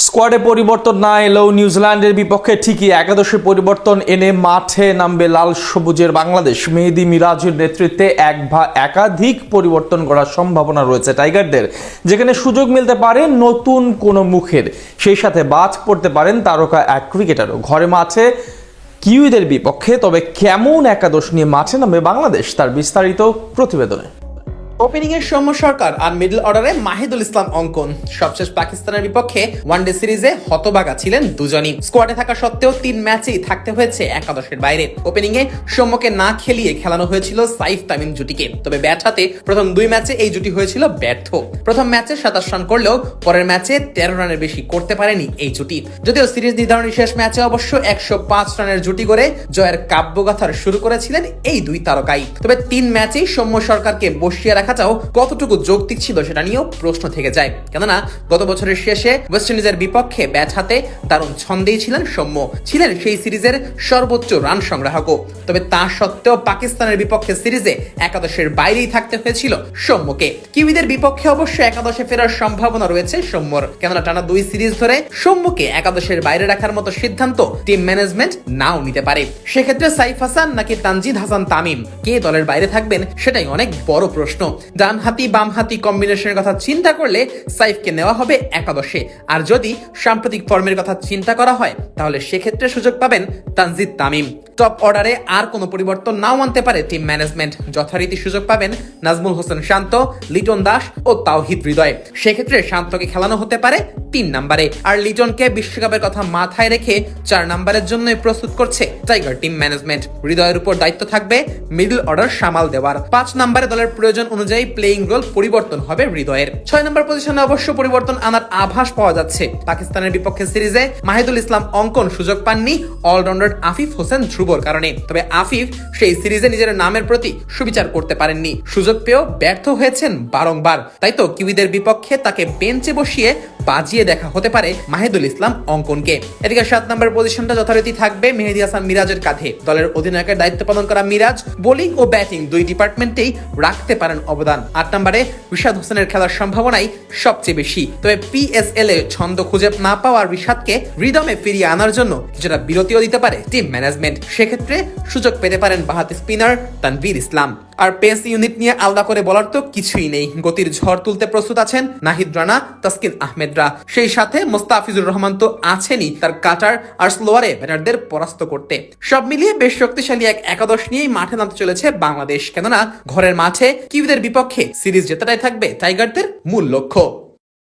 স্কোয়াডে পরিবর্তন না এলেও নিউজিল্যান্ডের বিপক্ষে ঠিকই একাদশে পরিবর্তন এনে মাঠে নামবে লাল সবুজের বাংলাদেশ। মেহেদী মিরাজের নেতৃত্বে একাধিক পরিবর্তন করার সম্ভাবনা রয়েছে টাইগারদের, যেখানে সুযোগ মিলতে পারে নতুন কোনো মুখের, সেই সাথে বাদ পড়তে পারেন তারকা এক ক্রিকেটারও। ঘরে মাঠে কিউইদের বিপক্ষে তবে কেমন একাদশ নিয়ে মাঠে নামবে বাংলাদেশ, তার বিস্তারিত প্রতিবেদনে। ওপেনিং এর সৌম্য সরকার আর মিডল অর্ডারে মাহিদুল ইসলাম অঙ্কন। সবশেষ পাকিস্তানের বিপক্ষে ওয়ানডে সিরিজে হতবাগা ছিলেন দুজনই। স্কোয়াডে থাকা সত্ত্বেও 3 ম্যাচেই থাকতে হয়েছে একাদশের বাইরে। ওপেনিং এ সৌম্যকে না খেলিয়ে খেলানো হয়েছিল সাইফ তামিম জুটিকে, তবে ব্যাট হাতে প্রথম 2 ম্যাচে এই জুটি হয়েছিল ব্যর্থ। প্রথম ম্যাচে 27 রান করলেও পরের ম্যাচে 13 রানের বেশি করতে পারেনি এই জুটি। যদিও সিরিজ নির্ধারণী শেষ ম্যাচে অবশ্য 105 রানের জুটি করে জয়ের কাব্যগাথার শুরু করেছিলেন এই দুই তারকাই। তবে 3 ম্যাচেই সৌম্য সরকারকে বসিয়ে রাখাটাও কতটুকু যৌক্তিক ছিল সেটা নিয়েও প্রশ্ন থেকে যায়, কেননা গত বছরের শেষে ওয়েস্ট ইন্ডিজের বিপক্ষে ব্যাট হাতে দারুণ ছন্দেই ছিলেন সৌম্য, ছিলেন সেই সিরিজের সর্বোচ্চ রান সংগ্রাহকও। তবে তা সত্ত্বেও পাকিস্তানের বিপক্ষে সিরিজে একাদশের বাইরেই থাকতে হয়েছিল সৌম্যকে। কিউইদের বিপক্ষে অবশ্য একাদশে ফেরার সম্ভাবনা রয়েছে সৌম্যর, কেননা টানা 2 সিরিজ ধরে সৌম্যকে একাদশের বাইরে রাখার মতো সিদ্ধান্ত টিম ম্যানেজমেন্ট নাও নিতে পারে। সেক্ষেত্রে সাইফ হাসান নাকি তানজিদ হাসান তামিম কে দলের বাইরে থাকবেন সেটাই অনেক বড় প্রশ্ন। ডানহাতি বামহাতি কম্বিনেশনের কথা চিন্তা করলে সাইফকে নেওয়া হবে একাদশে, আর যদি সাম্প্রতিক ফর্মের কথা চিন্তা করা হয় তাহলে সেক্ষেত্রে সুযোগ পাবেন তানজিদ তামিম। টপ অর্ডারে আর কোনো পরিবর্তন নাও আনতে পারে টিম ম্যানেজমেন্ট, যথারীতি সুযোগ পাবেন নাজমুল হোসেন শান্ত, লিটন দাস ও তাওহিদ হৃদয়। সেক্ষেত্রে শান্তকে খেলানো হতে পারে 3 নম্বরে, আর লিটনকে বিশ্বকাপের কথা মাথায় রেখে 4 নম্বরের জন্য প্রস্তুত করছে টাইগার টিম ম্যানেজমেন্ট। হৃদয়ের উপর দায়িত্ব থাকবে মিডল অর্ডার সামাল দেওয়ার। 5 নম্বরে দলের প্রয়োজন অনুযায়ী প্লেইং রোল পরিবর্তন হবে হৃদয়ের। 6 নম্বর পজিশনে অবশ্য পরিবর্তন আনার আভাস পাওয়া যাচ্ছে। পাকিস্তানের বিপক্ষে সিরিজে মাহিদুল ইসলাম অঙ্কন সুযোগ পাননি অলরাউন্ডার আফিফ হোসেন ধ্রুবর কারণে। তবে আফিফ সেই সিরিজে নিজের নামের প্রতি সুবিচার করতে পারেননি, সুযোগ পেয়েও ব্যর্থ হয়েছেন বারংবার। তাই তো কিউইদের বিপক্ষে তাকে বেঞ্চে বসিয়ে বাজিয়ে দেখা হতে পারে মাহিদুল ইসলাম অঙ্কনকে। এদিকে 7 নম্বর পজিশনটা যথারীতি থাকবে মেহেদী হাসান মিরাজের কাঁধে। দলের অধিনায়কের দায়িত্ব পালন করা মিরাজ বোলিং ও ব্যাটিং 2 ডিপার্টমেন্টেই রাখতে পারেন অবদান। 8 নম্বরে রিশাদ হোসেনের খেলার সম্ভাবনাই সবচেয়ে বেশি। তবে পিএসএল এ ছন্দ খুঁজে না পাওয়ার রিশাদকে রিদমে ফিরিয়ে আনার জন্য কিছুটা বিরতিও দিতে পারে টিম ম্যানেজমেন্ট। সেক্ষেত্রে সুযোগ পেতে পারেন বাঁহাতি স্পিনার তানভীর ইসলাম। আর পেস ইউনিট নিয়ে আলাদা করে বলার তো কিছুই নেই। গতির ঝড় তুলতে প্রস্তুত আছেন নাহিদ রানা, তাসকিন আহমেদরা। সেই সাথে মোস্তাফিজুর রহমান তো আছেনই তার কাটার আর স্লোয়ারে ব্যাটারদের পরাস্ত করতে। সব মিলিয়ে বেশ শক্তিশালী এক একাদশ নিয়েই মাঠে নামতে চলেছে বাংলাদেশ, কেননা ঘরের মাঠে কিউইদের বিপক্ষে সিরিজ জেতাটাই থাকবে টাইগারদের মূল লক্ষ্য।